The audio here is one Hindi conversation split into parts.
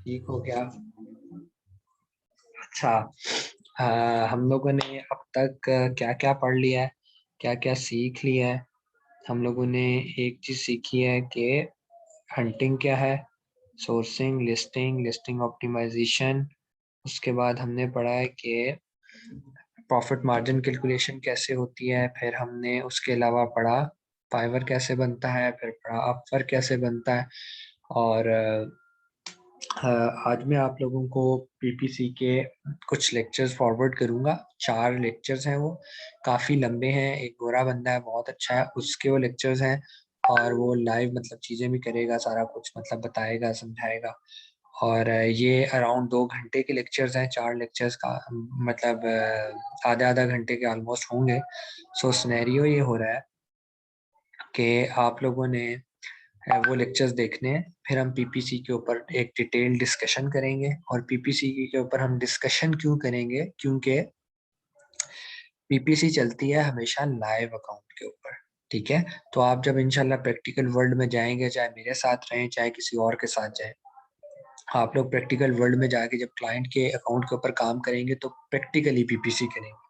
ठीक हो गया। अच्छा, हम लोगों ने अब तक क्या क्या पढ़ लिया है, क्या क्या सीख लिया है। हम लोगों ने एक चीज सीखी है कि हंटिंग क्या है, सोर्सिंग, लिस्टिंग, लिस्टिंग ऑप्टिमाइजेशन। उसके बाद हमने पढ़ा है कि प्रॉफिट मार्जिन कैलकुलेशन कैसे होती है। फिर हमने उसके अलावा पढ़ा फाइवर कैसे बनता है, फिर पढ़ा अपवर्क कैसे बनता है। और आज मैं आप लोगों को पीपीसी के कुछ लेक्चर्स फॉरवर्ड करूंगा। 4 लेक्चर्स हैं, वो काफ़ी लंबे हैं। एक गोरा बंदा है, बहुत अच्छा है, उसके वो लेक्चर्स हैं। और वो लाइव मतलब चीज़ें भी करेगा, सारा कुछ मतलब बताएगा, समझाएगा। और ये अराउंड 2 घंटे के लेक्चर्स हैं। 4 लेक्चर्स का मतलब आधे आधा घंटे के ऑलमोस्ट होंगे। सो सिनेरियो ये हो रहा है कि आप लोगों ने वो लेक्चर्स देखने हैं। फिर हम पीपीसी के ऊपर एक डिटेल डिस्कशन करेंगे। और पीपीसी के ऊपर हम डिस्कशन क्यों करेंगे, क्योंकि पीपीसी चलती है हमेशा लाइव अकाउंट के ऊपर। ठीक है, तो आप जब इंशाल्लाह प्रैक्टिकल वर्ल्ड में जाएंगे, चाहे मेरे साथ रहें चाहे किसी और के साथ जाएं, आप लोग प्रैक्टिकल वर्ल्ड में जाके जब क्लाइंट के अकाउंट के ऊपर काम करेंगे तो प्रैक्टिकली पीपीसी करेंगे।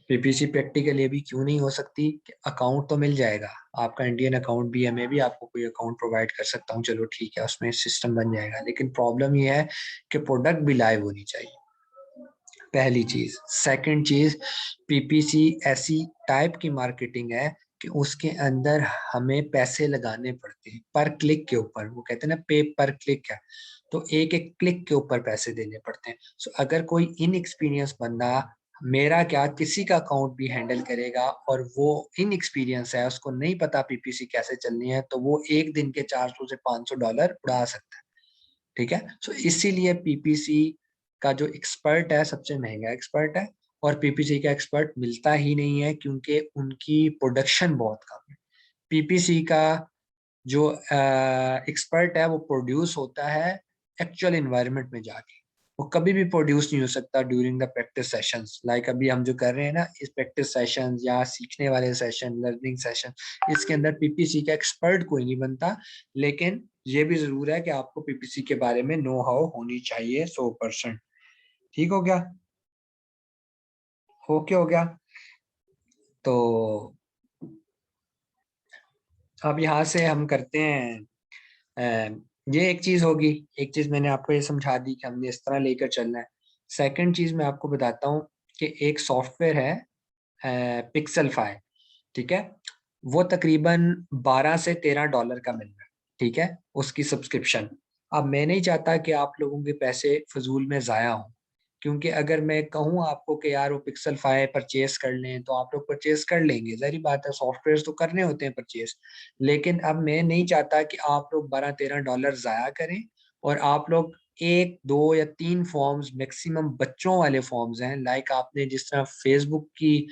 पीपीसी प्रैक्टिकल ये भी क्यों नहीं हो सकती कि अकाउंट तो मिल जाएगा, आपका इंडियन अकाउंट भी है, मैं भी आपको कोई अकाउंट प्रोवाइड कर सकता हूँ, चलो ठीक है, उसमें सिस्टम बन जाएगा। लेकिन प्रॉब्लम ये है कि प्रोडक्ट भी लाइव होनी चाहिए, पहली चीज। सेकंड चीज, पीपीसी ऐसी टाइप की मार्केटिंग है कि उसके अंदर हमें पैसे लगाने पड़ते हैं पर क्लिक के ऊपर। वो कहते हैं ना, पे पर क्लिक है, तो एक एक क्लिक के ऊपर पैसे देने पड़ते हैं। सो अगर कोई इनएक्सपीरियंस बंदा, मेरा क्या किसी का अकाउंट भी हैंडल करेगा और वो इनएक्सपीरियंस है, उसको नहीं पता पीपीसी कैसे चलनी है, तो वो एक दिन के $400 से $500 उड़ा सकता है। ठीक है, सो इसीलिए पीपीसी का जो एक्सपर्ट है सबसे महंगा एक्सपर्ट है। और पीपीसी का एक्सपर्ट मिलता ही नहीं है क्योंकि उनकी प्रोडक्शन बहुत कम है। पीपीसी का जो एक्सपर्ट है वो प्रोड्यूस होता है एक्चुअल इन्वायरमेंट में जाके। वो कभी भी प्रोड्यूस नहीं हो सकता during the practice sessions. Like अभी हम जो कर रहे हैं ना, इस प्रैक्टिस सेशन या सीखने वाले सेशन, लर्निंग सेशन, इसके अंदर पीपीसी का एक्सपर्ट कोई नहीं बनता। लेकिन ये भी जरूर है कि आपको पीपीसी के बारे में नो हाउ होनी चाहिए 100%। ठीक हो गया? ओके हो गया। तो अब यहाँ से हम करते हैं, ये एक चीज होगी। एक चीज मैंने आपको ये समझा दी कि हमने इस तरह लेकर चलना है। सेकंड चीज मैं आपको बताता हूँ कि एक सॉफ्टवेयर है पिक्सेलफाई। ठीक है, वो तकरीबन $12 से $13 का मिल रहा है। ठीक है, उसकी सब्सक्रिप्शन। अब मैं नहीं चाहता कि आप लोगों के पैसे फजूल में जाया हों, क्योंकि अगर मैं कहूँ आपको कि यार वो पिक्सल 5 परचेज कर लें तो आप लोग परचेज कर लेंगे, जहरी बात है, सॉफ्टवेयर तो करने होते हैं परचेज। लेकिन अब मैं नहीं चाहता कि आप लोग $12-13 जाया करें। और आप लोग 1 2 या 3 फॉर्म्स, मैक्सिमम बच्चों वाले फॉर्म्स हैं, लाइक आपने जिस तरह फेसबुक की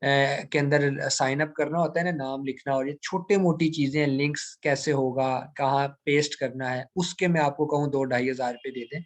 के अंदर साइन अप करना होता है ना, नाम लिखना, और ये छोटे मोटी चीजें, लिंक्स कैसे होगा, कहाँ पेस्ट करना है, उसके मैं आपको कहूँ 2-2.5 हज़ार रुपये दे दें,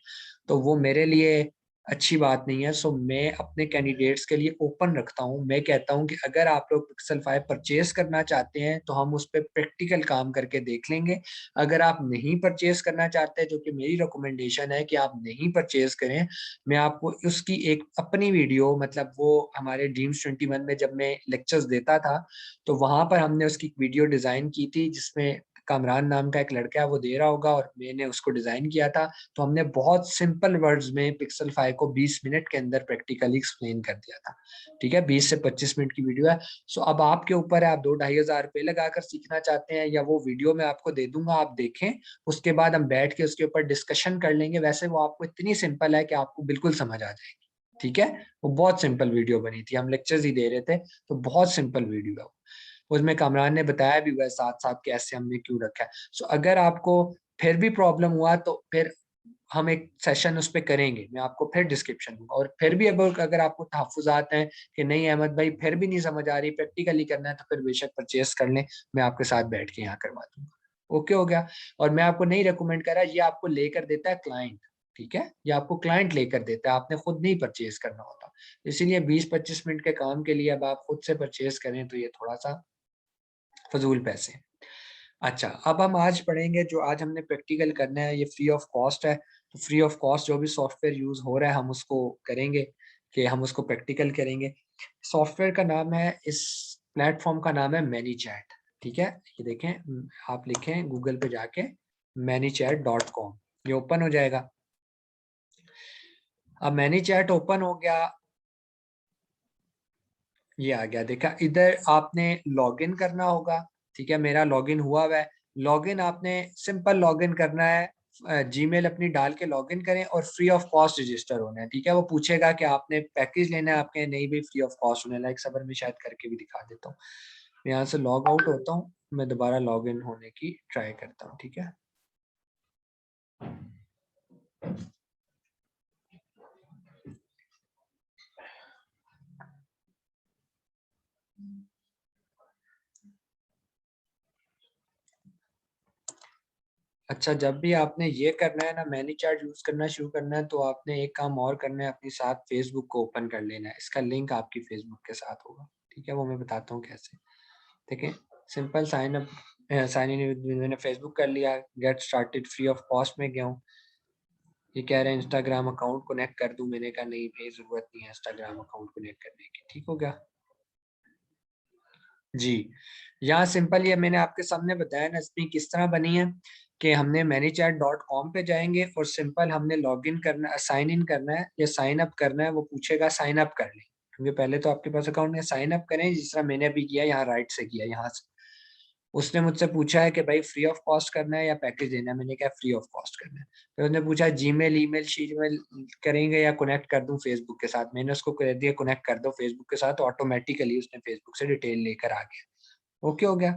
तो वो मेरे लिए अच्छी बात नहीं है। सो मैं अपने कैंडिडेट्स के लिए ओपन रखता हूँ। मैं कहता हूँ कि अगर आप लोग पिक्सल 5 परचेज करना चाहते हैं तो हम उस पर प्रैक्टिकल काम करके देख लेंगे। अगर आप नहीं परचेज करना चाहते, जो कि मेरी रिकमेंडेशन है कि आप नहीं परचेज करें, मैं आपको उसकी एक अपनी वीडियो, मतलब वो हमारे ड्रीम्स 21 में जब मैं लेक्चर्स देता था, तो वहां पर हमने उसकी वीडियो डिजाइन की थी, जिसमें कामरान नाम का एक लड़का है, वो दे रहा होगा, और मैंने उसको डिजाइन किया था। तो हमने बहुत सिंपल वर्ड्स में पिक्सल 5 को 20 मिनट के अंदर प्रैक्टिकली एक्सप्लेन कर दिया था। ठीक है, 20 से 25 मिनट की वीडियो है। सो अब आपके ऊपर है, आप 2-2.5 हज़ार रुपये लगाकर सीखना चाहते हैं, या वो वीडियो मैं आपको दे दूंगा, आप देखें, उसके बाद हम बैठ के उसके ऊपर डिस्कशन कर लेंगे। वैसे वो आपको इतनी सिंपल है कि आपको बिल्कुल समझ आ जाएगी। ठीक है, वो बहुत सिंपल वीडियो बनी थी, हम लेक्चर्स ही दे रहे थे, तो बहुत सिंपल वीडियो है वो। उसमें कामरान ने बताया भी हुआ है साथ साथ कैसे हमने क्यों रखा है। सो अगर आपको फिर भी प्रॉब्लम हुआ तो फिर हम एक सेशन उस पर करेंगे, मैं आपको फिर डिस्क्रिप्शन दूंगा। और फिर भी अगर आपको तहफुजात हैं कि नहीं अहमद भाई फिर भी नहीं समझ आ रही, प्रैक्टिकली करना है, तो फिर बेशक परचेस कर लें, मैं आपके साथ बैठ के यहाँ करवा दूंगा। ओके हो गया? और मैं आपको नहीं रिकमेंड कर रहा, ये आपको लेकर देता है क्लाइंट। ठीक है, ये आपको क्लाइंट लेकर देता है, आपने खुद नहीं परचेज करना होता। इसीलिए 20-25 मिनट के काम के लिए अब आप खुद से परचेज करें तो ये थोड़ा सा फजूल पैसे। अच्छा, अब हम आज पढ़ेंगे, जो आज हमने प्रैक्टिकल करना है ये फ्री ऑफ कॉस्ट है। तो फ्री ऑफ कॉस्ट जो भी सॉफ्टवेयर यूज हो रहा है हम उसको करेंगे, कि हम उसको प्रैक्टिकल करेंगे। सॉफ्टवेयर का नाम है, इस प्लेटफॉर्म का नाम है मैनीचैट। ठीक है, ये देखें, आप लिखें गूगल पे जाके ManyChat.com, ये ओपन हो जाएगा। अब मैनीचैट ओपन हो गया, ये आ गया, देखा इधर आपने लॉगिन करना होगा। ठीक है, मेरा लॉगिन हुआ हुआ है। लॉगिन आपने सिंपल लॉगिन करना है, जीमेल अपनी डाल के लॉगिन करें और फ्री ऑफ कॉस्ट रजिस्टर होना है। ठीक है, वो पूछेगा कि आपने पैकेज लेना है, आपके नहीं भी फ्री ऑफ कॉस्ट होने, लाइक सबर में शायद करके भी दिखा देता हूँ। मैं यहाँ से लॉग आउट होता हूँ, मैं दोबारा लॉग इन होने की ट्राई करता हूँ। ठीक है, अच्छा, जब भी आपने ये करना है ना, मैनीचैट यूज करना शुरू करना है, तो आपने एक काम और करना है, अपने साथ फेसबुक को ओपन कर लेना है। इसका लिंक आपकी फेसबुक के साथ होगा। ठीक है, वो मैं बताता हूँ कैसे। देखें, simple sign up, sign in, मैंने फेसबुक कर लिया, get started free of cost में गया हूँ। ये कह रहे हैं इंस्टाग्राम अकाउंट कनेक्ट कर दूं, मैंने कहा नहीं भाई, जरूरत नहीं है इंस्टाग्राम अकाउंट कनेक्ट करने की। ठीक हो गया जी। यहाँ सिंपल, ये मैंने आपके सामने बताया ना, इसमें किस तरह बनी है, कि हमने ManyChat.com पे जाएंगे और सिंपल हमने लॉग इन करना, साइन इन करना है या साइन अप करना है। वो पूछेगा साइन अप कर लें, क्योंकि पहले तो आपके पास अकाउंट है। साइन अप करें जिस तरह मैंने अभी किया, यहाँ राइट से किया, यहाँ से। उसने मुझसे पूछा है कि भाई फ्री ऑफ कॉस्ट करना है या पैकेज देना है, मैंने कहा फ्री ऑफ कॉस्ट करना है। फिर उसने पूछा जीमेल, ईमेल, शीमेल करेंगे या कनेक्ट कर दूं फेसबुक के साथ। मैंने उसको कह दिया कनेक्ट कर दो फेसबुक के साथ, तो ऑटोमेटिकली उसने फेसबुक से डिटेल लेकर आ गया। ओके हो गया,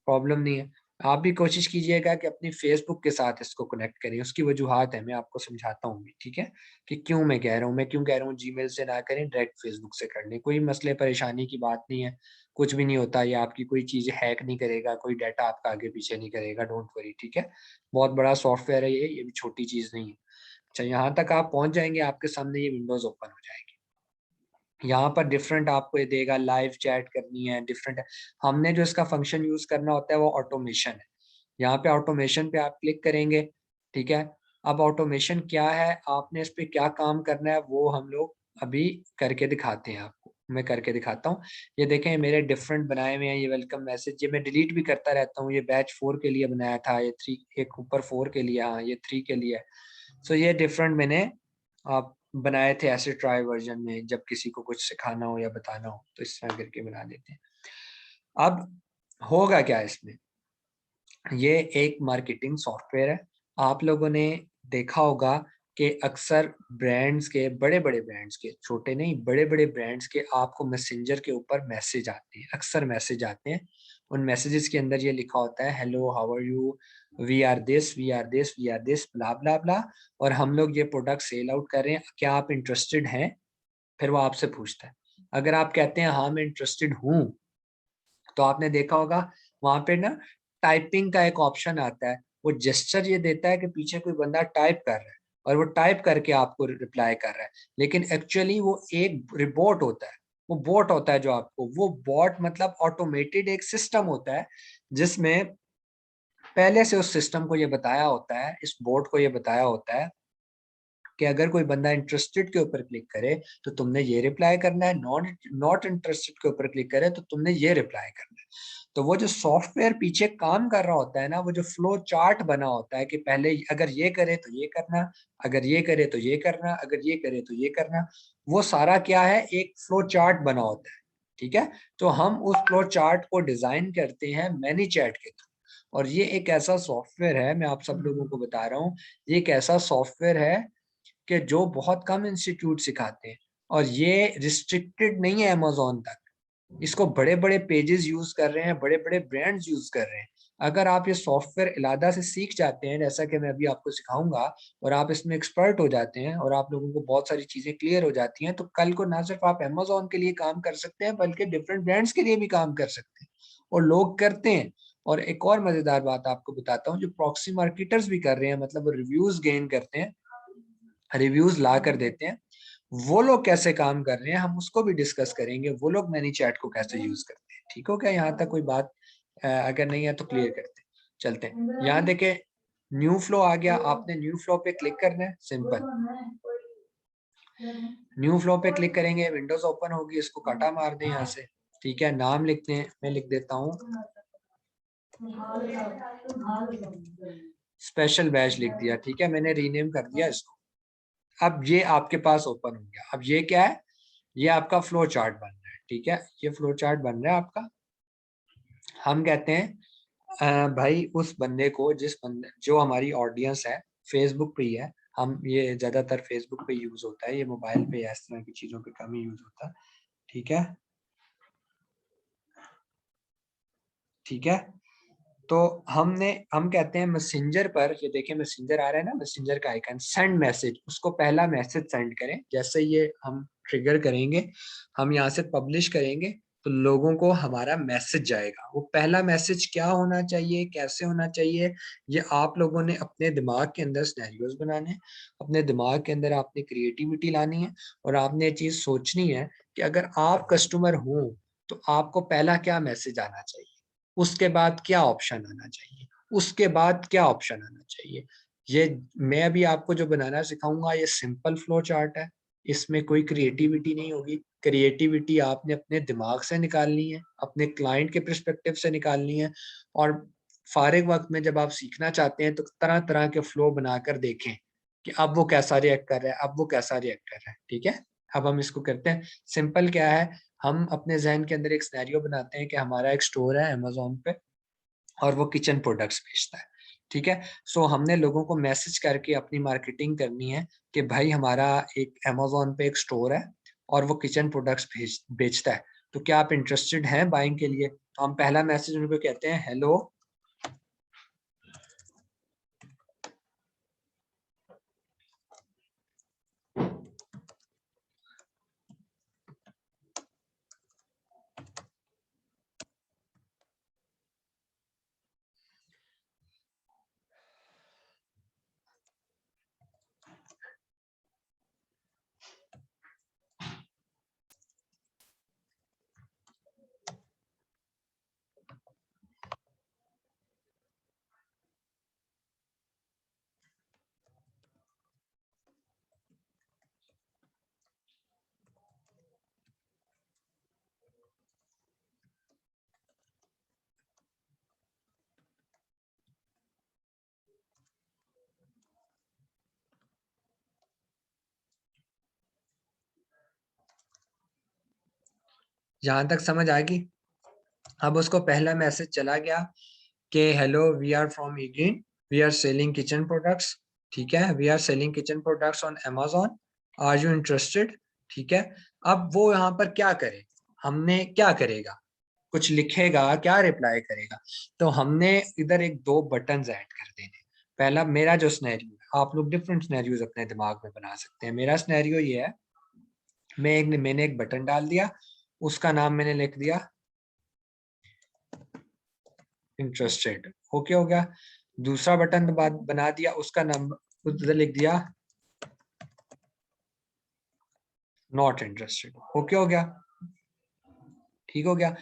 प्रॉब्लम नहीं है। आप भी कोशिश कीजिएगा कि अपनी फेसबुक के साथ इसको कनेक्ट करें। उसकी वजूहत है, मैं आपको समझाता हूँ भी। ठीक है, कि क्यों मैं कह रहा हूँ, मैं क्यों कह रहा हूँ जीमेल से ना करें, डायरेक्ट फेसबुक से कर लें। कोई मसले परेशानी की बात नहीं है, कुछ भी नहीं होता। ये आपकी कोई चीज़ हैक नहीं करेगा, कोई डाटा आपका आगे पीछे नहीं करेगा, डोंट वरी। ठीक है, बहुत बड़ा सॉफ्टवेयर है ये भी छोटी चीज़ नहीं है। अच्छा, यहाँ तक आप पहुँच जाएंगे, आपके सामने ये विंडोज ओपन हो जाएगी। यहाँ पर डिफरेंट आपको ये देगा, लाइव चैट करनी है, डिफरेंट है। हमने जो इसका फंक्शन यूज करना होता है वो ऑटोमेशन है। यहाँ पे ऑटोमेशन पे आप क्लिक करेंगे। ठीक है, अब ऑटोमेशन क्या है, आपने इस पे क्या काम करना है, वो हम लोग अभी करके दिखाते हैं आपको। मैं करके दिखाता हूँ। ये देखें, मेरे डिफरेंट बनाए हुए हैं। ये वेलकम मैसेज, ये मैं डिलीट भी करता रहता हूँ। ये बैच 4 के लिए बनाया था, ये 3, एक ऊपर 4 के लिए, हाँ ये 3 के लिए। सो ये डिफरेंट मैंने आप बनाए थे ऐसे ट्राई वर्जन में, जब किसी को कुछ सिखाना हो या बताना हो तो इस तरह करके बना देते हैं। अब होगा क्या इसमें, ये एक मार्केटिंग सॉफ्टवेयर है। आप लोगों ने देखा होगा कि अक्सर ब्रांड्स के, बड़े बड़े ब्रांड्स के, छोटे नहीं बड़े बड़े ब्रांड्स के, आपको मैसेंजर के ऊपर मैसेज आते हैं, अक्सर मैसेज आते हैं। उन मैसेजेस के अंदर ये लिखा होता है, hello how are you, we are this, we are this, we are this, blah blah blah, और हम लोग ये प्रोडक्ट सेल आउट कर रहे हैं, क्या आप इंटरेस्टेड हैं। फिर वो आपसे पूछता है, अगर आप कहते हैं हाँ मैं इंटरेस्टेड हूँ, तो आपने देखा होगा वहां पे ना टाइपिंग का एक ऑप्शन आता है। वो जेस्चर ये देता है कि पीछे कोई बंदा टाइप कर रहा है, और वो टाइप करके आपको रिप्लाई कर रहा है, लेकिन एक्चुअली वो एक रिबोट होता है। वो बोट होता है जो आपको, वो बॉट मतलब ऑटोमेटेड एक सिस्टम होता है, जिसमें पहले से उस सिस्टम को ये बताया होता है, इस बोट को ये बताया होता है कि अगर कोई बंदा इंटरेस्टेड के ऊपर क्लिक करे तो तुमने ये रिप्लाई करना है, नॉट नॉट इंटरेस्टेड के ऊपर क्लिक करे तो तुमने ये रिप्लाई करना है। तो वो जो सॉफ्टवेयर पीछे काम कर रहा होता है ना, वो जो फ्लो चार्ट बना होता है कि पहले अगर ये करे तो ये करना, अगर ये करे तो ये करना, अगर ये करे तो ये करना, वो सारा क्या है, एक फ्लो चार्ट बना होता है। ठीक है, तो हम उस फ्लो चार्ट को डिजाइन करते हैं मैनीचैट के थ्रू। और ये एक ऐसा सॉफ्टवेयर है, मैं आप सब लोगों को बता रहा हूँ, ये एक ऐसा सॉफ्टवेयर है कि जो बहुत कम इंस्टीट्यूट सिखाते हैं, और ये रिस्ट्रिक्टेड नहीं है अमेजोन तक। इसको बड़े बड़े पेजेस यूज कर रहे हैं, बड़े बड़े ब्रांड्स यूज कर रहे हैं। अगर आप ये सॉफ्टवेयर इलादा से सीख जाते हैं, जैसा कि मैं अभी आपको सिखाऊंगा, और आप इसमें एक्सपर्ट हो जाते हैं, और आप लोगों को बहुत सारी चीजें क्लियर हो जाती हैं, तो कल को ना सिर्फ आप अमेजोन के लिए काम कर सकते हैं, बल्कि डिफरेंट ब्रांड्स के लिए भी काम कर सकते हैं। और लोग करते हैं। और एक और मजेदार बात आपको बताता हूँ, जो प्रॉक्सी मार्केटर्स भी कर रहे हैं, मतलब वो रिव्यूज गेन करते हैं, रिव्यूज ला कर देते हैं, वो लोग कैसे काम कर रहे हैं हम उसको भी डिस्कस करेंगे। वो लोग मैनी चैट को कैसे यूज करते हैं। ठीक हो क्या, यहाँ तक कोई बात अगर नहीं है तो क्लियर करते हैं। चलते हैं। यहाँ देखे न्यू फ्लो आ गया, आपने न्यू फ्लो पे क्लिक करना है, सिंपल न्यू फ्लो पे क्लिक करेंगे, विंडोज ओपन होगी, इसको काटा मार दें यहाँ से, ठीक है। नाम लिखते हैं, मैं लिख देता हूँ स्पेशल बैच लिख दिया, ठीक है, मैंने रीनेम कर दिया इसको। अब ये आपके पास ओपन हो गया। अब ये क्या है, ये आपका फ्लो चार्ट बन रहा है, ठीक है, ये फ्लो चार्ट बन रहा है आपका। हम कहते हैं भाई उस बंदे को, जिस बंदे जो हमारी ऑडियंस है फेसबुक पे ही है, हम ये ज्यादातर फेसबुक पे यूज होता है, ये मोबाइल पे या इस तरह की चीजों पे कम ही यूज होता है, ठीक है। ठीक है, तो हम कहते हैं मैसेंजर पर, ये देखें मैसेंजर आ रहा है ना, मैसेंजर का आइकन, सेंड मैसेज, उसको पहला मैसेज सेंड करें। जैसे ये हम ट्रिगर करेंगे, हम यहाँ से पब्लिश करेंगे, तो लोगों को हमारा मैसेज जाएगा। वो पहला मैसेज क्या होना चाहिए, कैसे होना चाहिए, ये आप लोगों ने अपने दिमाग के अंदर सिनेरियोज बनाने हैं, अपने दिमाग के अंदर आपने क्रिएटिविटी लानी है, और आपने ये चीज सोचनी है कि अगर आप कस्टमर हो तो आपको पहला क्या मैसेज आना चाहिए, उसके बाद क्या ऑप्शन आना चाहिए, उसके बाद क्या ऑप्शन आना चाहिए। ये मैं अभी आपको जो बनाना सिखाऊंगा, ये सिंपल फ्लो चार्ट है, इसमें कोई क्रिएटिविटी नहीं होगी। क्रिएटिविटी आपने अपने दिमाग से निकालनी है, अपने क्लाइंट के पर्सपेक्टिव से निकालनी है, और फारिग वक्त में जब आप सीखना चाहते हैं तो तरह तरह के फ्लो बनाकर देखें कि अब वो कैसा रिएक्ट कर रहा है, अब वो कैसा रिएक्ट कर रहा है, ठीक है। अब हम इसको करते हैं। सिंपल क्या है, हम अपने जहन के अंदर एक सिनेरियो बनाते हैं कि हमारा एक स्टोर है अमेजोन पे, और वो किचन प्रोडक्ट्स बेचता है, ठीक है। सो हमने लोगों को मैसेज करके अपनी मार्केटिंग करनी है कि भाई हमारा एक अमेजोन पे एक स्टोर है और वो किचन प्रोडक्ट्स बेचता है, तो क्या आप इंटरेस्टेड हैं बाइंग के लिए। तो हम पहला मैसेज उनको कहते हैं, हेलो यहाँ तक समझ आ गई। अब उसको पहला मैसेज चला गया कि hello we are from eGreen, we are selling kitchen products, ठीक है, we are selling kitchen products on Amazon, are you interested, ठीक है। अब वो यहाँ पर क्या करे, हमने क्या करेगा, कुछ लिखेगा, क्या रिप्लाई करेगा। तो हमने इधर एक दो बटन ऐड कर देने। पहला, मेरा जो सिनेरियो है, आप लोग डिफरेंट सिनेरियोज अपने दिमाग में बना सकते हैं, मेरा सिनेरियो ये है, मैंने एक बटन डाल दिया, उसका नाम मैंने लिख दिया इंटरेस्टेड, ओके हो गया। दूसरा बटन बना दिया, उसका नाम उधर लिख दिया नॉट इंटरेस्टेड, ओके हो गया, ठीक हो गया।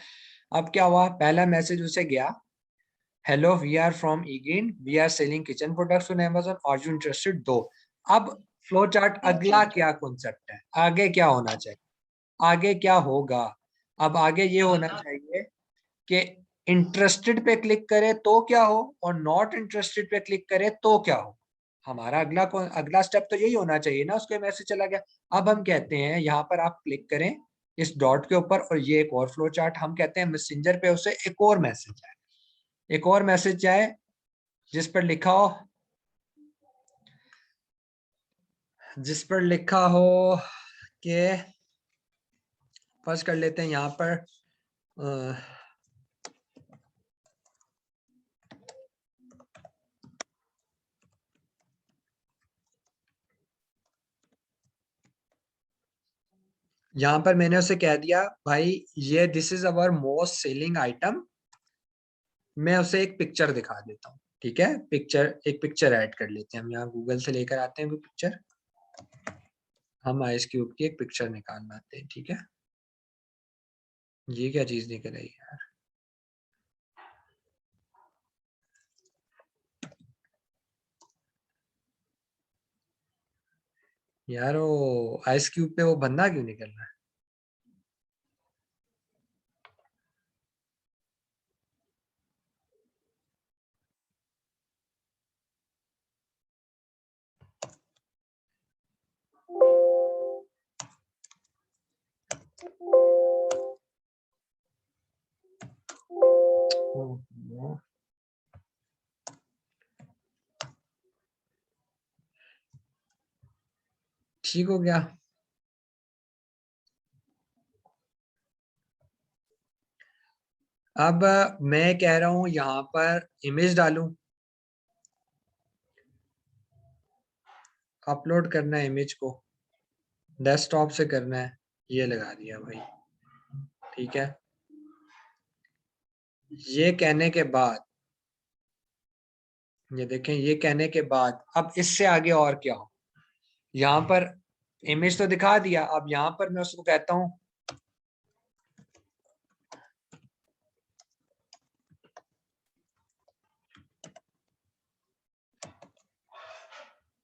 अब क्या हुआ, पहला मैसेज उसे गया, hello we are from Egin, we are selling kitchen products on Amazon, are you interested, दो। अब फ्लो चार्ट अगला क्या कॉन्सेप्ट है, आगे क्या होना चाहिए, आगे क्या होगा। अब आगे ये होना चाहिए कि इंटरेस्टेड पे क्लिक करे तो क्या हो, और नॉट इंटरेस्टेड पे क्लिक करे तो क्या हो। हमारा अगला स्टेप तो यही होना चाहिए ना, उसके मैसेज चला गया। अब हम कहते हैं यहाँ पर आप क्लिक करें इस डॉट के ऊपर, और ये एक और फ्लो चार्ट, हम कहते हैं मैसेंजर पे उसे एक और मैसेज आए, एक और मैसेज जाए जिस पर लिखा हो, जिस पर लिखा हो कि, फर्स्ट कर लेते हैं यहाँ पर यहाँ पर मैंने उसे कह दिया भाई ये this is our most selling item, मैं उसे एक पिक्चर दिखा देता हूँ, ठीक है। एक पिक्चर ऐड कर लेते हैं, हम यहाँ गूगल से लेकर आते हैं कोई पिक्चर, हम आइस क्यूब की एक पिक्चर निकाल लाते हैं, ठीक है। ये क्या चीज निकल रही है यार, यार वो आइस क्यूब पे वो बंदा क्यों निकल रहा है? ओ, ठीक हो गया। अब मैं कह रहा हूं यहाँ पर इमेज डालूं, अपलोड करना है इमेज को, डेस्कटॉप से करना है, ये लगा दिया भाई। ठीक है, ये कहने के बाद, ये देखें, ये कहने के बाद अब इससे आगे और क्या हो? यहाँ पर इमेज तो दिखा दिया, अब यहाँ पर मैं उसको कहता हूँ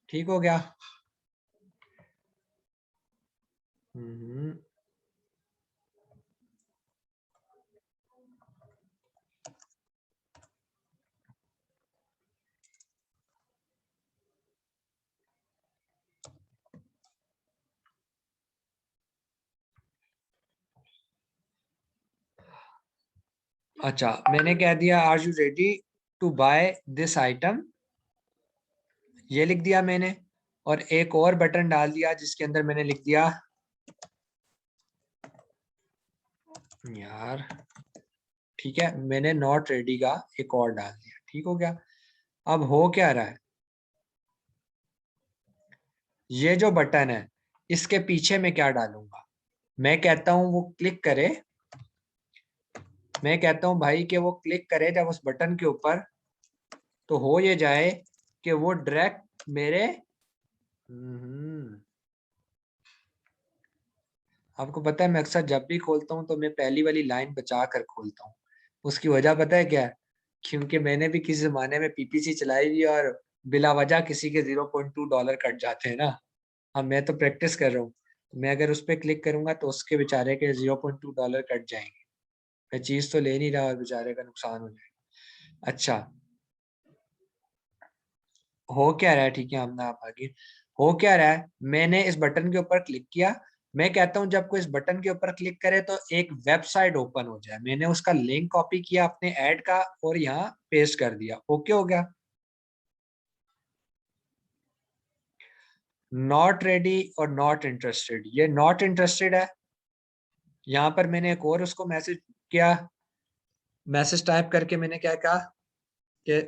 ठीक हो गया। हम्म, अच्छा मैंने कह दिया are you ready to buy this item, ये लिख दिया मैंने। और एक और बटन डाल दिया जिसके अंदर मैंने लिख दिया, यार ठीक है, मैंने नॉट रेडी का एक और डाल दिया। ठीक हो गया। अब हो क्या रहा है, ये जो बटन है इसके पीछे मैं क्या डालूंगा? मैं कहता हूं वो क्लिक करे, मैं कहता हूं भाई कि वो क्लिक करे जब उस बटन के ऊपर, तो हो ये जाए कि वो डायरेक्ट मेरे, हम्म, आपको पता है मैं अक्सर जब भी खोलता हूँ तो मैं पहली वाली लाइन बचा कर खोलता हूँ। उसकी वजह पता है क्या है? क्योंकि मैंने भी किसी जमाने में पीपीसी चलाई हुई है और बिला वजह किसी के $0.2 कट जाते हैं ना। अब मैं तो प्रैक्टिस कर रहा हूँ, मैं अगर उस पर क्लिक करूंगा तो उसके बेचारे के $0.2 कट जाएंगे। मैं चीज तो ले नहीं रहा और बेचारे का नुकसान हो जाएगा। अच्छा, हो क्या रहा है, ठीक है हमने आप आगे, हो क्या रहा है, मैंने इस बटन के ऊपर क्लिक किया। मैं कहता हूं जब कोई इस बटन के ऊपर क्लिक करे तो एक वेबसाइट ओपन हो जाए। मैंने उसका लिंक कॉपी किया अपने ऐड का और यहाँ पेस्ट कर दिया। ओके हो गया। नॉट रेडी और नॉट इंटरेस्टेड, ये नॉट इंटरेस्टेड है। यहाँ पर मैंने एक और उसको मैसेज किया, मैसेज टाइप करके मैंने क्या कहा कि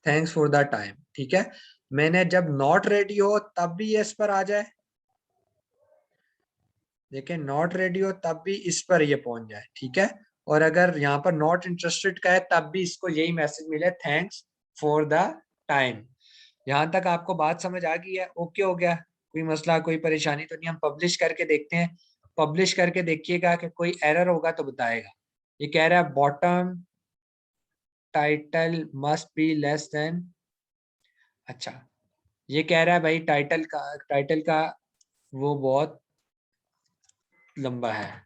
थैंक्स फॉर द टाइम। ठीक है, मैंने जब नॉट रेडी हो तब भी ये इस पर आ जाए, देखिए नॉट रेडी हो तब भी इस पर ये पहुंच जाए। ठीक है, और अगर यहाँ पर नॉट इंटरेस्टेड का है तब भी इसको यही मैसेज मिले, थैंक्स फॉर द टाइम। यहाँ तक आपको बात समझ आ गई है? ओके हो गया, कोई मसला कोई परेशानी तो नहीं? हम पब्लिश करके देखते हैं, पब्लिश करके देखिएगा कि कोई एरर होगा तो बताएगा। ये कह रहा है bottom title must be less than, अच्छा ये कह रहा है भाई टाइटल का वो बहुत लंबा है,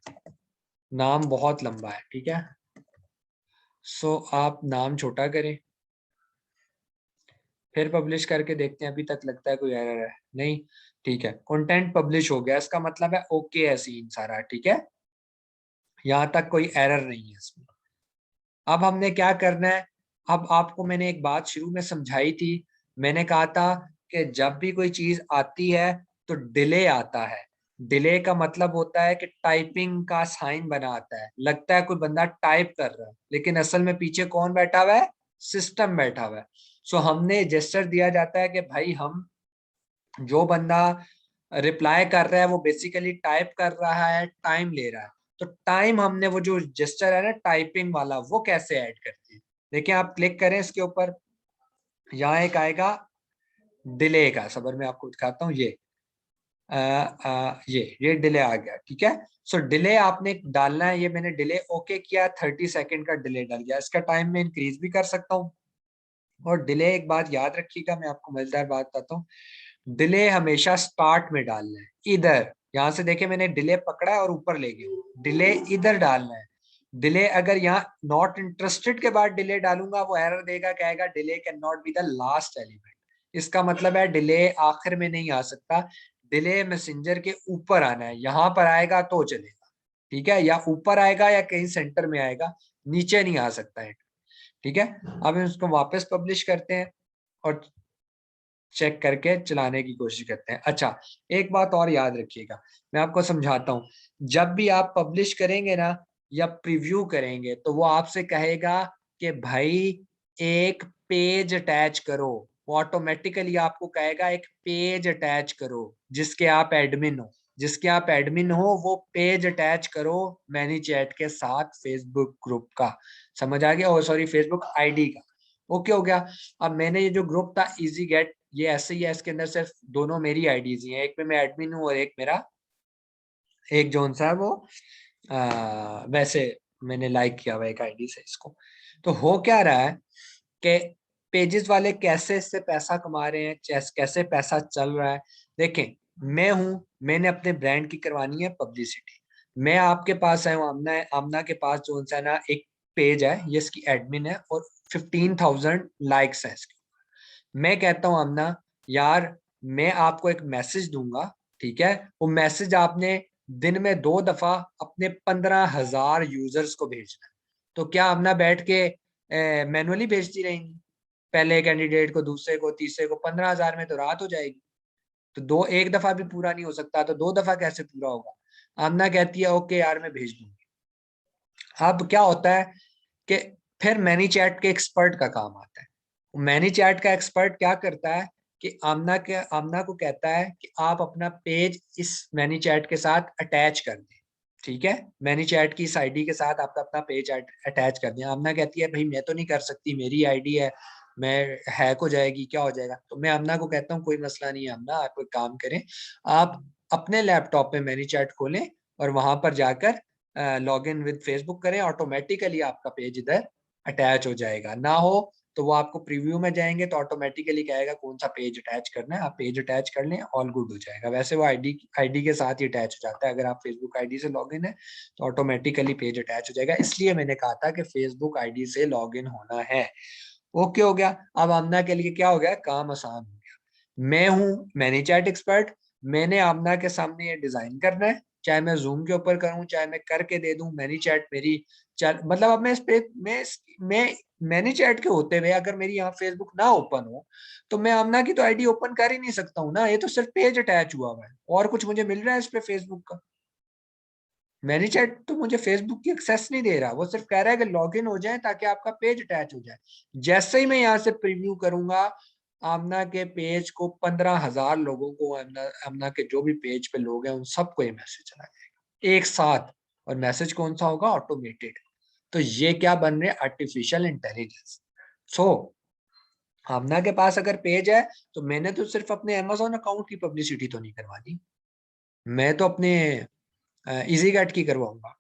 नाम बहुत लंबा है। ठीक है, सो आप नाम छोटा करें, फिर पब्लिश करके देखते हैं। अभी तक लगता है कोई एरर है नहीं। ठीक है, कंटेंट पब्लिश हो गया, इसका मतलब है ओके है सीन सारा। ठीक है, यहाँ तक कोई एरर नहीं है इसमें। अब हमने क्या करना है, अब आपको मैंने एक बात शुरू में समझाई थी। मैंने कहा था कि जब भी कोई चीज आती है तो डिले आता है। डिले का मतलब होता है कि टाइपिंग का साइन बना आता है, लगता है कोई बंदा टाइप कर रहा है लेकिन असल में पीछे कौन बैठा हुआ है? सिस्टम बैठा हुआ है। सो हमने जेस्चर दिया जाता है कि भाई हम, जो बंदा रिप्लाई कर रहा है वो बेसिकली टाइप कर रहा है, टाइम ले रहा है। तो टाइम हमने वो जो जेस्चर है ना टाइपिंग वाला, वो कैसे ऐड करते हैं? देखिए आप क्लिक करें इसके ऊपर, यहाँ एक आएगा डिले का, सबर मैं आपको दिखाता हूँ। ये ये डिले आ गया, ठीक है। सो डिले आपने डालना है, ये मैंने डिले ओके किया, 30 सेकंड का डिले डल गया। इसका टाइम मैं इंक्रीज भी कर सकता हूँ। और डिले, एक बात याद रखिएगा, मैं आपको मजेदार बात बताता हूँ, डिले हमेशा स्टार्ट में डालना है, इधर। यहाँ से देखे मैंने डिले पकड़ा है और ऊपर ले गया, डिले इधर डालना है। डिले अगर यहाँ नॉट इंटरेस्टेड के बाद डिले डालूंगा, वो एरर देगा, कहेगा delay can not be the last element. इसका मतलब है डिले आखिर में नहीं आ सकता, डिले मैसेंजर के ऊपर आना है, यहाँ पर आएगा तो चलेगा, ठीक है, या ऊपर आएगा या कहीं सेंटर में आएगा, नीचे नहीं आ सकता है, ठीक है। अब हम इसको वापस पब्लिश करते हैं और चेक करके चलाने की कोशिश करते हैं। अच्छा, एक बात और याद रखिएगा, मैं आपको समझाता हूँ। जब भी आप पब्लिश करेंगे ना या प्रीव्यू करेंगे, तो वो आपसे कहेगा कि भाई एक पेज अटैच करो। वो ऑटोमेटिकली आपको कहेगा एक पेज अटैच करो, जिसके आप एडमिन हो, जिसके आप एडमिन हो वो पेज अटैच करो मैनीचैट के साथ फेसबुक ग्रुप का। समझ आ गया? और सॉरी, फेसबुक आईडी का। ओके हो गया। अब मैंने ये जो ग्रुप था इजी गेट, ये ऐसे ही है, इसके अंदर सिर्फ दोनों मेरी आईडीज ही हैं, एक में मैं एडमिन हूँ और एक मेरा, एक जोन सा है वो वैसे मैंने लाइक किया हुआ एक आईडी से इसको। तो हो क्या रहा है कि पेजेस वाले कैसे इससे पैसा कमा रहे हैं, कैसे पैसा चल रहा है। देखें, मैं हूं, मैंने अपने ब्रांड की करवानी है पब्लिसिटी, मैं आपके पास आया हूँ, आमना आमना के पास जो सा ना एक पेज है, ये इसकी एडमिन है और 15,000 लाइक्स है इसके। मैं कहता हूँ आमना, यार मैं आपको एक मैसेज दूंगा, ठीक है, वो मैसेज आपने दिन में 2 दफा अपने 15,000 यूजर्स को भेजना है। तो क्या आमना बैठ के मैनुअली भेजती रहेंगी, पहले कैंडिडेट को, दूसरे को, तीसरे को? 15,000 में तो रात हो जाएगी। तो दो, एक दफा भी पूरा नहीं हो सकता, तो 2 दफा कैसे पूरा होगा? आमना कहती है ओके यार मैं भेज दूंगी। अब क्या होता है कि फिर मैनी चैट के एक्सपर्ट का काम आता है। मैनी चैट का एक्सपर्ट क्या करता है कि आमना को कहता है कि आप अपना पेज इस मैनी चैट के साथ अटैच कर दें, ठीक है, मैनी चैट की इस आईडी के साथ आपका अपना पेज अटैच कर दें। आमना कहती है भाई मैं तो नहीं कर सकती, मेरी आईडी है, मैं हैक हो जाएगी, क्या हो जाएगा? तो मैं आमना को कहता हूँ कोई मसला नहीं है आमना, आप एक काम करें, आप अपने लैपटॉप पे मैनी चैट खोलें और वहां पर जाकर लॉग इन विद फेसबुक करें, ऑटोमेटिकली आपका पेज इधर अटैच हो जाएगा। ना हो तो वो आपको प्रीव्यू में जाएंगे तो ऑटोमेटिकली कहेगा कौन सा पेज अटैच करना है, आप पेज अटैच कर लें, ऑल गुड हो जाएगा। वैसे वो आईडी के साथ ही अटैच हो जाता है, अगर आप फेसबुक आईडी से लॉगिन है तो ऑटोमेटिकली पेज अटैच हो जाएगा। इसलिए मैंने कहा था कि फेसबुक आईडी से लॉगिन होना है। ओके हो गया। अब आमना के लिए क्या हो गया, काम आसान हो गया। मैं हूँ मैनीचैट एक्सपर्ट, मैंने आमना के सामने ये डिजाइन करना है, चाहे मैं जूम के ऊपर करूं, चाहे मैं करके दे दूं मैनीचैट मेरी। चल मतलब अब मैं इस पे मैं मैनीचैट के होते हुए अगर मेरी यहाँ फेसबुक ना ओपन हो तो मैं आमना की तो आईडी ओपन कर ही नहीं सकता हूँ ना, ये तो सिर्फ पेज अटैच हुआ हुआ है और कुछ मुझे मिल रहा है इस पे फेसबुक का? मैनीचैट तो मुझे फेसबुक की एक्सेस नहीं दे रहा, वो सिर्फ कह रहा है कि लॉगिन हो जाए ताकि आपका पेज अटैच हो जाए। जैसे ही मैं यहाँ से प्रीव्यू करूंगा, आमना के पेज को 15,000 लोगों को, आमना के जो भी पेज पे लोग हैं उन सबको ये मैसेज चला जाएगा एक साथ। और मैसेज कौन सा होगा? ऑटोमेटेड। तो ये क्या बन रहे? Artificial intelligence. सो आमना के पास अगर पेज है तो मैंने तो सिर्फ अपने अमेजोन अकाउंट की पब्लिसिटी तो नहीं करवानी, मैं तो अपने इजी गेट की करवाऊंगा,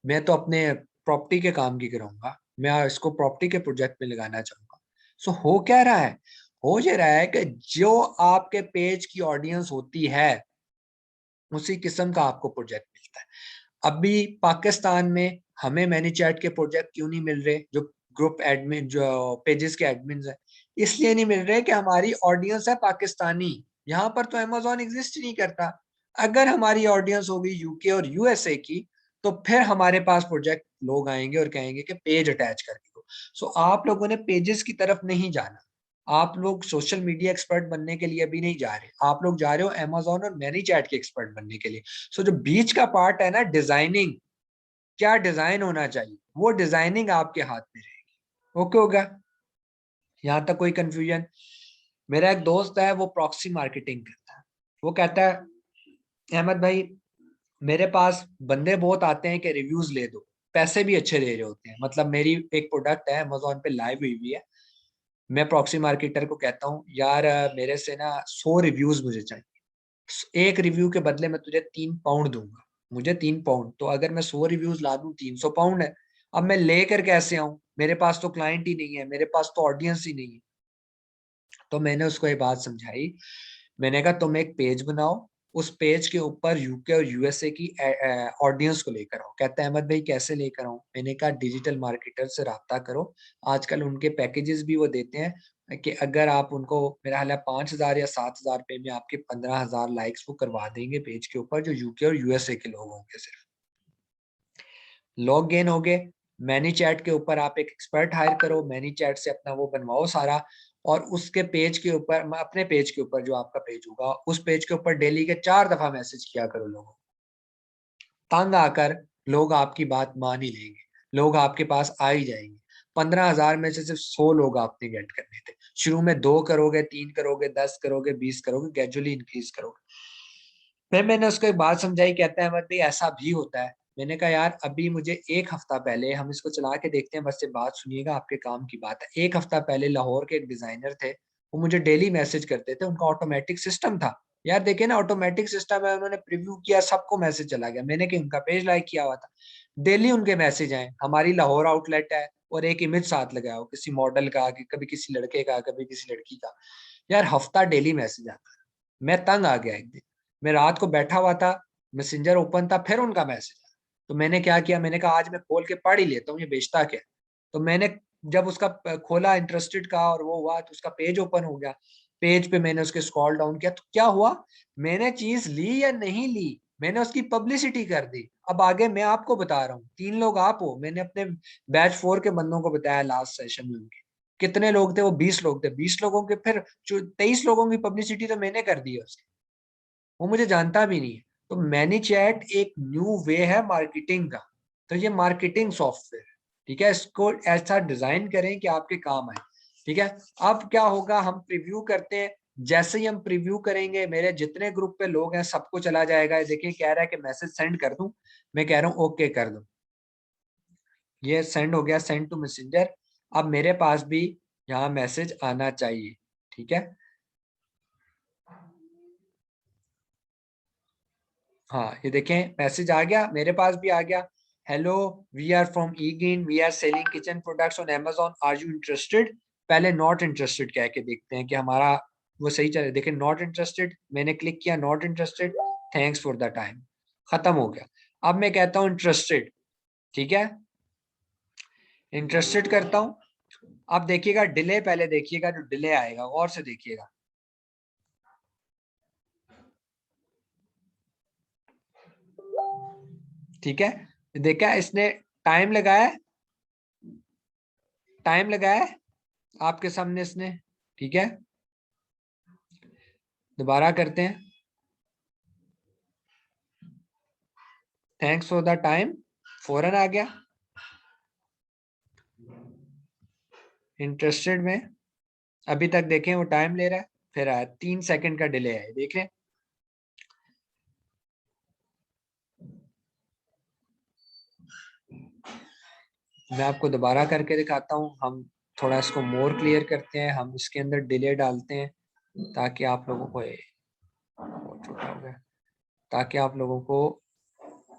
मैं तो अपने प्रॉपर्टी के काम की कराऊंगा, मैं इसको प्रॉपर्टी के प्रोजेक्ट में लगाना चाहूंगा। सो हो क्या रहा है? हो ये रहा है कि जो आपके पेज की ऑडियंस होती है उसी किस्म का आपको प्रोजेक्ट मिलता है। अभी पाकिस्तान में हमें मैनीचैट के प्रोजेक्ट क्यों नहीं मिल रहे, जो ग्रुप एडमिन, जो पेजेस के एडमिन है? इसलिए नहीं मिल रहे कि हमारी ऑडियंस है पाकिस्तानी, यहाँ पर तो अमेजोन एग्जिस्ट ही नहीं करता। अगर हमारी ऑडियंस होगी यूके और यूएसए की, तो फिर हमारे पास प्रोजेक्ट लोग आएंगे और कहेंगे कि पेज अटैच करके दो। सो आप लोगों ने पेजेस की तरफ नहीं जाना, आप लोग सोशल मीडिया एक्सपर्ट बनने के लिए अभी नहीं जा रहे, आप लोग जा रहे हो अमेजोन और मैनी चैट के एक्सपर्ट बनने के लिए। सो जो बीच का पार्ट है ना, डिजाइनिंग, क्या डिजाइन होना चाहिए, वो डिजाइनिंग आपके हाथ में रहेगी। ओके होगा? यहाँ तक कोई कंफ्यूजन? मेरा एक दोस्त है वो प्रॉक्सी मार्केटिंग करता है, वो कहता है अहमद भाई मेरे पास बंदे बहुत आते हैं कि रिव्यूज ले दो, पैसे भी अच्छे दे रहे होते हैं, मतलब मेरी एक प्रोडक्ट है अमेजोन पे लाइव हुई हुई है, मैं प्रॉक्सी मार्केटर को कहता हूँ यार मेरे से ना 100 रिव्यूज मुझे चाहिए, एक रिव्यू के बदले में तुझे 3 पाउंड दूंगा, मुझे 3 पाउंड, तो अगर मैं 100 रिव्यूज ला दूं 300 पाउंड है। अब मैं लेकर कैसे आऊं, मेरे पास तो क्लाइंट ही नहीं है, मेरे पास तो ऑडियंस ही नहीं है। तो मैंने उसको ये बात समझाई, मैंने कहा तुम एक पेज बनाओ, उस पेज के ऊपर यूके और यूएसए की ऑडियंस को लेकर आओ। कहता है अहमद भाई कैसे लेकर आऊं, मैंने कहा डिजिटल मार्केटर से राब्ता करो, आजकल उनके पैकेजेस भी वो देते हैं कि अगर आप उनको, मेरा हाल है 5,000 या 7,000 रुपए में आपके 15,000 लाइक्स वो करवा देंगे पेज के ऊपर, जो यूके और यूएसए के लोग होंगे। सिर्फ लॉग गेन हो गए। मैनी चैट के ऊपर आप एक एक्सपर्ट हायर करो, मैनी चैट से अपना वो बनवाओ सारा, और उसके पेज के ऊपर, अपने पेज के ऊपर जो आपका पेज होगा, उस पेज के ऊपर डेली के 4 दफा मैसेज किया करो लोगों को। तंग आकर लोग आपकी बात मान ही लेंगे, लोग आपके पास आ ही जाएंगे। 15,000 में से सिर्फ 100 लोग आपने गेट करने थे। शुरू में 2 करोगे, 3 करोगे, 10 करोगे, 20 करोगे, ग्रेजुअली इंक्रीज करोगे। फिर मैंने उसको एक बात समझाई, कहता है अहमद भाई ऐसा भी होता है। मैंने कहा यार अभी मुझे 1 हफ्ता पहले, हम इसको चला के देखते हैं, बस ये बात सुनिएगा, आपके काम की बात है। 1 हफ्ता पहले लाहौर के एक डिजाइनर थे, वो मुझे डेली मैसेज करते थे, उनका ऑटोमेटिक सिस्टम था। यार देखिए ना, ऑटोमेटिक सिस्टम है, उन्होंने प्रीव्यू किया, सबको मैसेज चला गया, मैंने कि उनका पेज लाइक किया हुआ था। डेली उनके मैसेज आए, हमारी लाहौर आउटलेट है, और एक इमेज साथ लगाया हो किसी मॉडल का, कि कभी किसी लड़के का, कभी किसी लड़की का। यार हफ्ता डेली मैसेज आता है। मैं तंग आ गया एक दिन, मैं रात को बैठा हुआ था, मैसेंजर ओपन था, फिर उनका मैसेज आया। तो मैंने क्या किया, मैंने कहा आज मैं खोल के पढ़ ही लेता हूँ ये बेचता क्या है। तो मैंने जब उसका खोला इंटरेस्टेड का, और वो हुआ, तो उसका पेज ओपन हो गया। पेज पे मैंने उसके स्क्रॉल डाउन किया, तो क्या हुआ, मैंने चीज ली या नहीं ली, मैंने उसकी पब्लिसिटी कर दी। अब आगे मैं आपको बता रहा हूँ, 3 लोग आप हो, मैंने अपने बैच 4 के बंदों को बताया लास्ट सेशन में उनके कितने लोग थे, वो 20 लोग थे, 20 लोगों के फिर 23 लोगों की पब्लिसिटी तो मैंने कर दी है उसकी, वो मुझे जानता भी नहीं है। तो मैनी चैट एक न्यू वे है मार्केटिंग का। तो ये मार्केटिंग सॉफ्टवेयर, ठीक है, इसको ऐसा डिजाइन करें कि आपके काम आए। ठीक है। अब क्या होगा, हम प्रीव्यू करते हैं, जैसे ही हम प्रीव्यू करेंगे, मेरे जितने ग्रुप पे लोग हैं सबको चला जाएगा। देखिए कह रहा है कि मैसेज सेंड कर दूं, मैं कह रहा हूँ ओके कर दो, ये सेंड हो गया, सेंड टू मैसेंजर। अब मेरे पास भी यहाँ मैसेज आना चाहिए। ठीक है, हाँ ये देखें मैसेज आ गया, मेरे पास भी आ गया। Hello, we are from Egin, we are selling kitchen products on Amazon, are you interested. पहले नॉट इंटरेस्टेड कह के देखते हैं कि हमारा वो सही चले। देखें नॉट इंटरेस्टेड, मैंने क्लिक किया not interested, thanks for the time, खत्म हो गया। अब मैं कहता हूँ इंटरेस्टेड, ठीक है, इंटरेस्टेड करता हूँ। अब देखिएगा डिले, पहले देखिएगा जो डिले आएगा, गौर से देखिएगा। ठीक है, देखा इसने टाइम लगाया, टाइम लगाया आपके सामने इसने। ठीक है, दोबारा करते हैं, थैंक्स फॉर द टाइम, फौरन आ गया। इंटरेस्टेड में अभी तक देखें वो टाइम ले रहा है, फिर आया 3 सेकंड का डिले है, देख रहे हैं। मैं आपको दोबारा करके दिखाता हूँ, हम थोड़ा इसको मोर क्लियर करते हैं, हम इसके अंदर डिले डालते हैं, ताकि आप लोगों को बहुत छोटा हो गया, ताकि आप लोगों को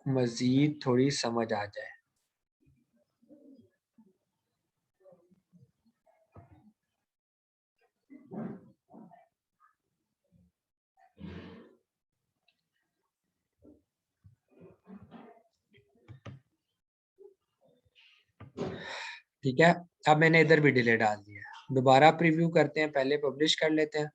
मजीद थोड़ी समझ आ जाए। ठीक है, अब मैंने इधर भी डिले डाल दिया, दोबारा प्रीव्यू करते हैं, पहले पब्लिश कर लेते हैं।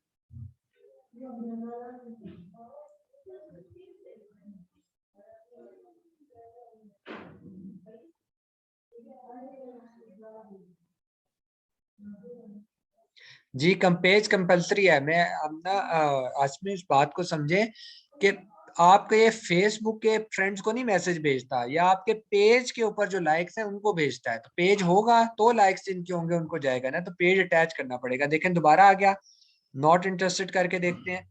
जी पेज कंपलसरी है। मैं अब ना आज में इस बात को समझे कि आपके ये फेसबुक के फ्रेंड्स को नहीं मैसेज भेजता, या आपके पेज के ऊपर जो लाइक्स हैं उनको भेजता है। तो पेज होगा तो लाइक्स जिनके होंगे उनको जाएगा ना, तो पेज अटैच करना पड़ेगा। देखें दोबारा आ गया, नॉट इंटरेस्टेड करके देखते हैं,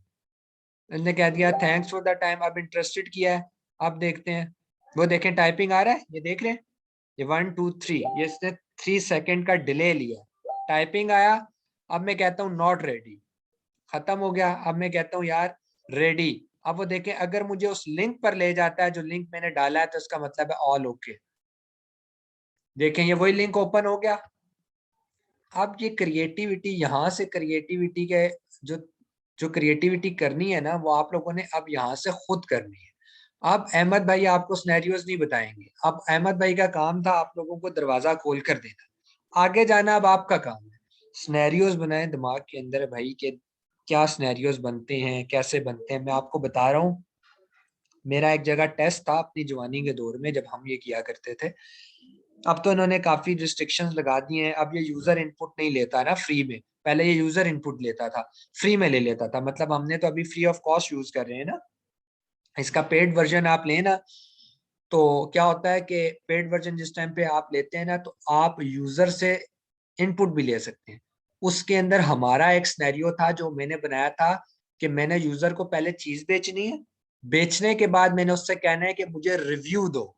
इसने कह दिया थैंक्स फॉर द टाइम, अब इंटरेस्टेड किया है। अब देखते हैं, वो देखें टाइपिंग आ रहा है, ये देख रहे हैं, ये 1 2 3, ये इसने 3 सेकंड का डिले लिया, टाइपिंग आया। अब मैं कहता हूँ नॉट रेडी, खत्म हो गया। अब मैं कहता हूँ यार रेडी, अब वो देखें, अगर मुझे उस लिंक पर ले जाता है जो लिंक मैंने डाला है, तो इसका मतलब है ऑल ओके। देखें ये वही लिंक ओपन हो गया। अब ये क्रिएटिविटी, यहाँ से क्रिएटिविटी के जो जो क्रिएटिविटी करनी है ना, वो आप लोगों ने अब यहाँ से खुद करनी है। अब अहमद भाई आपको सिनेरियोज नहीं बताएंगे, अब अहमद भाई का काम था आप लोगों को दरवाजा खोल कर देना, आगे जाना अब आपका काम है। सिनेरियोज बनाएं दिमाग के अंदर भाई के क्या सिनेरियोज बनते हैं, कैसे बनते हैं। मैं आपको बता रहा हूँ, मेरा एक जगह टेस्ट था अपनी जवानी के दौर में जब हम ये किया करते थे। अब तो इन्होंने काफी रिस्ट्रिक्शंस लगा दी हैं, अब ये यूजर इनपुट नहीं लेता ना फ्री में, पहले ये यूजर इनपुट लेता था, फ्री में ले लेता था। मतलब हमने तो अभी फ्री ऑफ कॉस्ट यूज कर रहे हैं ना, इसका पेड वर्जन आप लें ना, तो क्या होता है कि पेड वर्जन जिस टाइम पे आप लेते हैं ना, तो आप यूजर से इनपुट भी ले सकते हैं। उसके अंदर हमारा एक सिनेरियो था जो मैंने बनाया था कि मैंने यूजर को पहले चीज बेचनी है, बेचने के बाद मैंने उससे कहना है कि मुझे रिव्यू दो।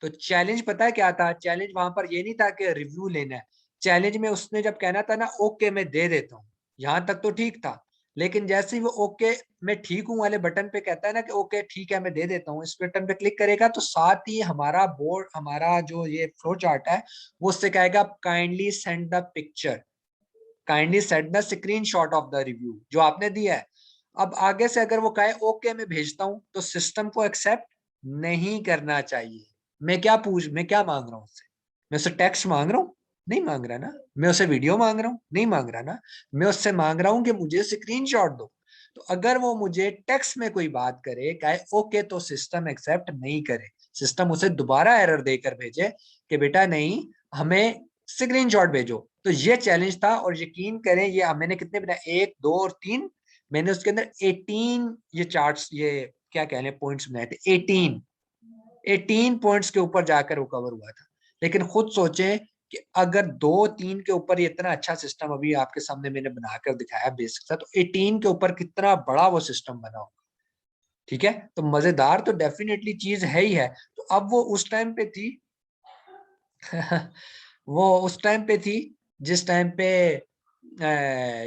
तो चैलेंज पता है क्या था? चैलेंज वहां पर ये नहीं था कि रिव्यू लेना है, चैलेंज में उसने जब कहना था ना ओके मैं दे देता हूँ, यहाँ तक तो ठीक था। लेकिन जैसे ही वो ओके मैं ठीक हूँ वाले बटन पे कहता है ना कि ओके ठीक है मैं दे देता हूँ, इस बटन पे क्लिक करेगा तो साथ ही हमारा बोर्ड, हमारा जो ये फ्लो चार्ट है, वो उससे कहेगा kindly send the picture, kindly send the screen shot of the review जो आपने दिया है। अब आगे से अगर वो कहे ओके मैं भेजता हूँ, तो सिस्टम को एक्सेप्ट नहीं करना चाहिए। मैं क्या मांग रहा हूँ उससे? मैं उससे टेक्स्ट मांग रहा हूँ? नहीं मांग रहा ना। मैं उससे वीडियो मांग रहा हूँ? नहीं मांग रहा ना। मैं उससे मांग रहा हूँ कि मुझे स्क्रीनशॉट दो। तो अगर वो मुझे टेक्स्ट में कोई बात करे, कहे ओके, तो सिस्टम एक्सेप्ट नहीं करे, सिस्टम उसे दोबारा एरर देकर भेजे कि बेटा नहीं, हमें स्क्रीनशॉट भेजो। तो ये चैलेंज था, और यकीन करें ये मैंने कितने बनाए, 1 2 और 3, मैंने उसके अंदर 18 ये चार्ट्स, ये क्या कह रहे हैं, पॉइंट्स बनाए थे। 18 पॉइंट्स के ऊपर जाकर वो कवर हुआ था। लेकिन खुद सोचें कि अगर 2 3 के ऊपर ये इतना अच्छा सिस्टम अभी आपके सामने मैंने बनाकर दिखाया बेसिक था, तो 18 के ऊपर कितना बड़ा वो सिस्टम बना होगा। ठीक है, तो मजेदार तो डेफिनेटली चीज है ही है। तो अब वो उस टाइम पे थी वो उस टाइम पे थी जिस टाइम पे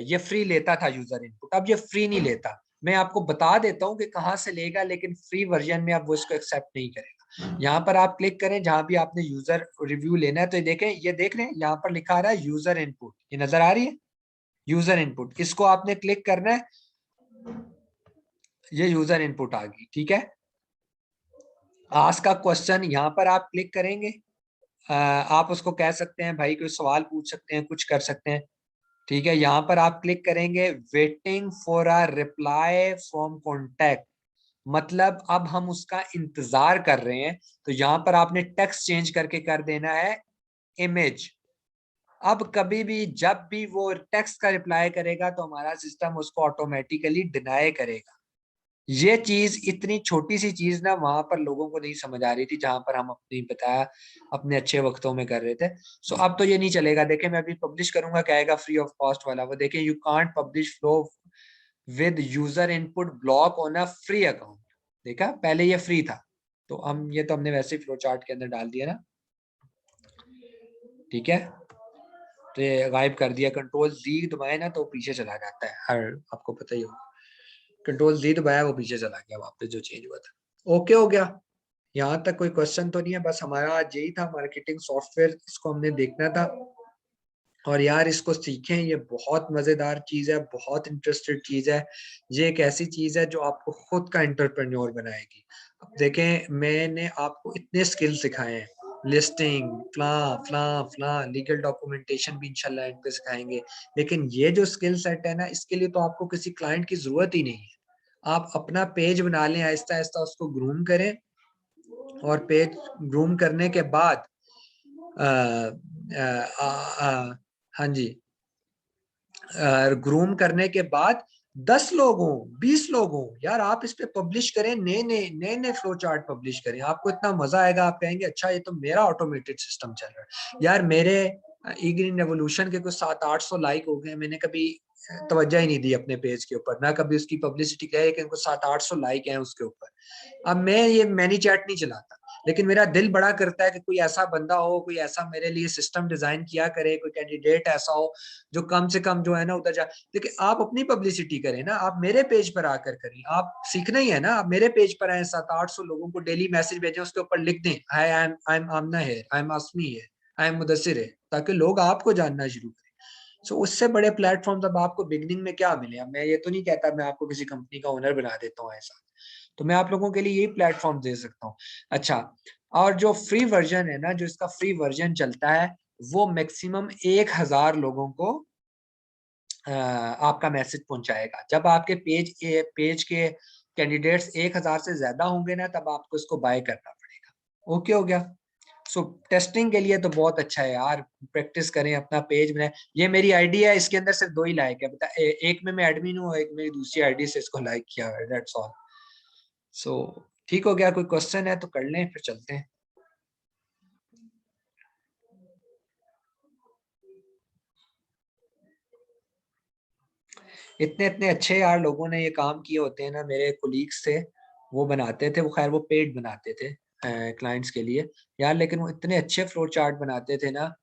ये फ्री लेता था यूजर इनपुट। अब ये फ्री नहीं लेता। मैं आपको बता देता हूँ कि कहाँ से लेगा, लेकिन फ्री वर्जन में अब वो इसको एक्सेप्ट नहीं करेगा। यहाँ पर आप क्लिक करें जहां भी आपने यूजर रिव्यू लेना है, तो ये देखें, ये देख रहे हैं यहाँ पर लिखा आ रहा है यूजर इनपुट, ये नजर आ रही है यूजर इनपुट, इसको आपने क्लिक करना है, ये यूजर इनपुट आ गई। ठीक है, आस्क का क्वेश्चन यहाँ पर आप क्लिक करेंगे, आप उसको कह सकते हैं भाई कोई सवाल पूछ सकते हैं, कुछ कर सकते हैं। ठीक है, यहाँ पर आप क्लिक करेंगे waiting for a reply from contact, मतलब अब हम उसका इंतजार कर रहे हैं। तो यहाँ पर आपने टेक्स्ट चेंज करके कर देना है इमेज। अब कभी भी जब भी वो टेक्स्ट का रिप्लाई करेगा, तो हमारा सिस्टम उसको ऑटोमेटिकली डिनाई करेगा। ये चीज, इतनी छोटी सी चीज ना, वहां पर लोगों को नहीं समझ आ रही थी, जहां पर हम अपनी बताया अपने अच्छे वक्तों में कर रहे थे। सो अब तो ये नहीं चलेगा। देखें मैं अभी पब्लिश करूंगा, क्या आएगा, फ्री ऑफ कॉस्ट वाला। वो देखें, you can't publish flow with user input block on a free account. देखा, पहले ये फ्री था, तो हम ये तो हमने वैसे ही फ्लो चार्ट के अंदर डाल दिया ना। ठीक है, तो ये गायब कर दिया। कंट्रोल Z दबाए ना तो पीछे चला जाता है, हर आपको पता ही होगा। कंट्रोल Z दबाया, वो पीछे चला गया वापस जो चेंज हुआ था। ओके हो गया, यहाँ तक कोई क्वेश्चन तो नहीं है? बस हमारा आज यही था, मार्केटिंग सॉफ्टवेयर, इसको हमने देखना था। और यार इसको सीखें, ये बहुत मजेदार चीज है, बहुत इंटरेस्टेड चीज है। ये एक ऐसी चीज है जो आपको खुद का एंटरप्रेन्योर बनाएगी। अब देखें, मैंने आपको इतने स्किल सिखाए हैं, लिस्टिंग, फ्ला फ्ला फ्ला, लीगल डॉक्यूमेंटेशन भी इंशाल्लाह एंड पे सिखाएंगे। लेकिन ये जो स्किल सेट है ना, इसके लिए तो आपको किसी क्लाइंट की जरूरत ही नहीं है। आप अपना पेज बना लें, आहिस्ता आहिस्ता उसको ग्रूम करें, और पेज ग्रूम करने के बाद आ, आ, आ, हाँ जी, ग्रूम करने के बाद 10 लोग हों, 20 लोग हों, यार आप इस पे पब्लिश करें, नए नए फ्लो चार्ट पब्लिश करें, आपको इतना मजा आएगा। आप कहेंगे अच्छा ये तो मेरा ऑटोमेटेड सिस्टम चल रहा है। यार मेरे ई ग्रीन रेवोल्यूशन के कुछ 700-800 लाइक हो गए, मैंने कभी तवज्जो ही नहीं दी अपने पेज के ऊपर, ना कभी उसकी पब्लिसिटी की, लेकिन कुछ 700-800 लाइक हैं उसके ऊपर। अब मैं ये मैनी चैट नहीं चलाता, लेकिन मेरा दिल बड़ा करता है कि कोई ऐसा बंदा हो, कोई ऐसा मेरे लिए सिस्टम डिजाइन किया करे, कोई कैंडिडेट ऐसा हो जो कम से कम जो है ना उधर जा। देखिए आप अपनी पब्लिसिटी करें ना, आप मेरे पेज पर आकर करें, आप सीखना ही है ना, आप मेरे पेज पर आए, 700-800 लोगों को डेली मैसेज भेजें, उसके ऊपर लिख दें आई एम आमना है, आई एम आसमी है, आई एम मुदस्सिर है, ताकि लोग आपको जानना शुरू करें। सो उससे बड़े प्लेटफॉर्म्स अब आपको बिगनिंग में क्या मिले। अब मैं ये तो नहीं कहता मैं आपको किसी कंपनी का ओनर बना देता हूँ ऐसा, तो मैं आप लोगों के लिए यही प्लेटफॉर्म दे सकता हूँ। अच्छा, और जो फ्री वर्जन है ना, जो इसका फ्री वर्जन चलता है, वो मैक्सिमम 1000 लोगों को आपका मैसेज पहुंचाएगा। जब आपके पेज के कैंडिडेट्स 1000 से ज्यादा होंगे ना, तब आपको इसको बाय करना पड़ेगा। ओके हो गया। सो टेस्टिंग के लिए तो बहुत अच्छा है यार, प्रैक्टिस करें, अपना पेज बनाए। ये मेरी आईडी है, इसके अंदर सिर्फ 2 ही लाइक है, बता एक में मैं एडमिन हूँ, एक मेरी दूसरी आईडी से इसको लाइक किया है, दैट्स ऑल। सो ठीक हो गया। कोई क्वेश्चन है तो कर लें, फिर चलते हैं। इतने इतने अच्छे यार लोगों ने ये काम किए होते हैं ना, मेरे कोलीग्स थे, वो बनाते थे, वो खैर वो पेड बनाते थे क्लाइंट्स के लिए यार, लेकिन वो इतने अच्छे फ्लो चार्ट बनाते थे ना,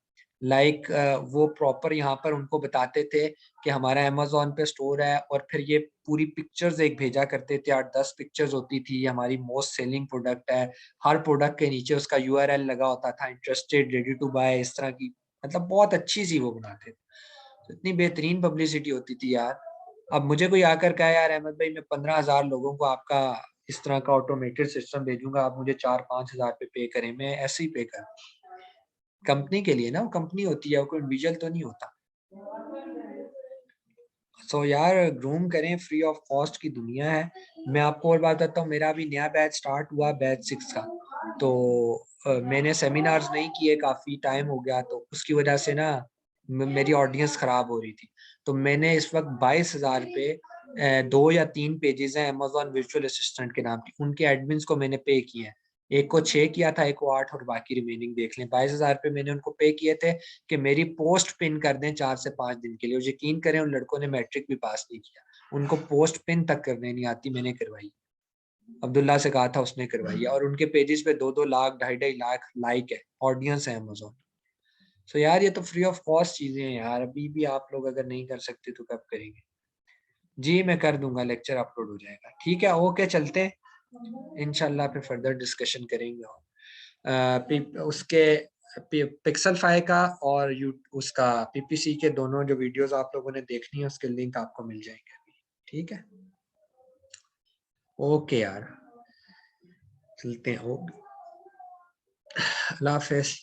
लाइक वो प्रॉपर यहाँ पर उनको बताते थे कि हमारा अमेजोन पे स्टोर है, और फिर ये पूरी पिक्चर्स एक भेजा करते थे, 8-10 पिक्चर्स होती थी, ये हमारी मोस्ट सेलिंग प्रोडक्ट है, हर प्रोडक्ट के नीचे उसका यूआरएल लगा होता था, इंटरेस्टेड, रेडी टू बाय, इस तरह की, मतलब बहुत अच्छी सी वो बनाते थे। तो इतनी बेहतरीन पब्लिसिटी होती थी यार। अब मुझे कोई आकर कहा यार अहमद भाई मैं 15,000 लोगों को आपका इस तरह का ऑटोमेटेड सिस्टम भेजूंगा, आप मुझे 4-5 हज़ार पे करें, मैं ऐसे ही पे कर, कंपनी के लिए ना, वो कंपनी होती है, वो कोई इंडिविजुअल तो नहीं होता। सो यार ग्रूम करें, फ्री ऑफ कॉस्ट की दुनिया है। मैं आपको और बात बताता हूँ, मेरा अभी नया बैच स्टार्ट हुआ, बैच 6 का, तो मैंने सेमिनार्स नहीं किए, काफी टाइम हो गया, तो उसकी वजह से ना मेरी ऑडियंस खराब हो रही थी। तो मैंने इस वक्त 22,000 पे 2 या 3 पेजेस हैं अमेजोन वर्चुअल असिस्टेंट के नाम की, उनके एडमिन्स को मैंने पे किया है। एक को 6 किया था, एक को 8, और बाकी रिमेनिंग देख लें। 22,000 पे मैंने उनको पे किए थे कि मेरी पोस्ट पिन कर दें 4 से 5 दिन के लिए। और यकीन करें उन लड़कों ने मैट्रिक भी पास नहीं किया, उनको पोस्ट पिन तक करने नहीं आती, मैंने करवाई। अब्दुल्ला से कहा था, उसने करवाई है, और उनके पेजेस पे 2-2 लाख 2.5-2.5 लाख लाइक है, ऑडियंस है अमेजोन। सो यार ये तो फ्री ऑफ कॉस्ट चीजें हैं यार, अभी भी आप लोग अगर नहीं कर सकते तो कब करेंगे। जी मैं कर दूंगा, लेक्चर अपलोड हो जाएगा। ठीक है, ओके चलते हैं, इंशाल्लाह फिर फर्दर डिस्कशन करेंगे। और उसके पिक्सल 5 का और यू उसका पीपीसी के दोनों जो वीडियोस आप लोगों ने देखनी है, उसके लिंक आपको मिल जाएंगे अभी। ठीक है, ओके यार, चलते हैं, ओके, अल्लाह हाफिज।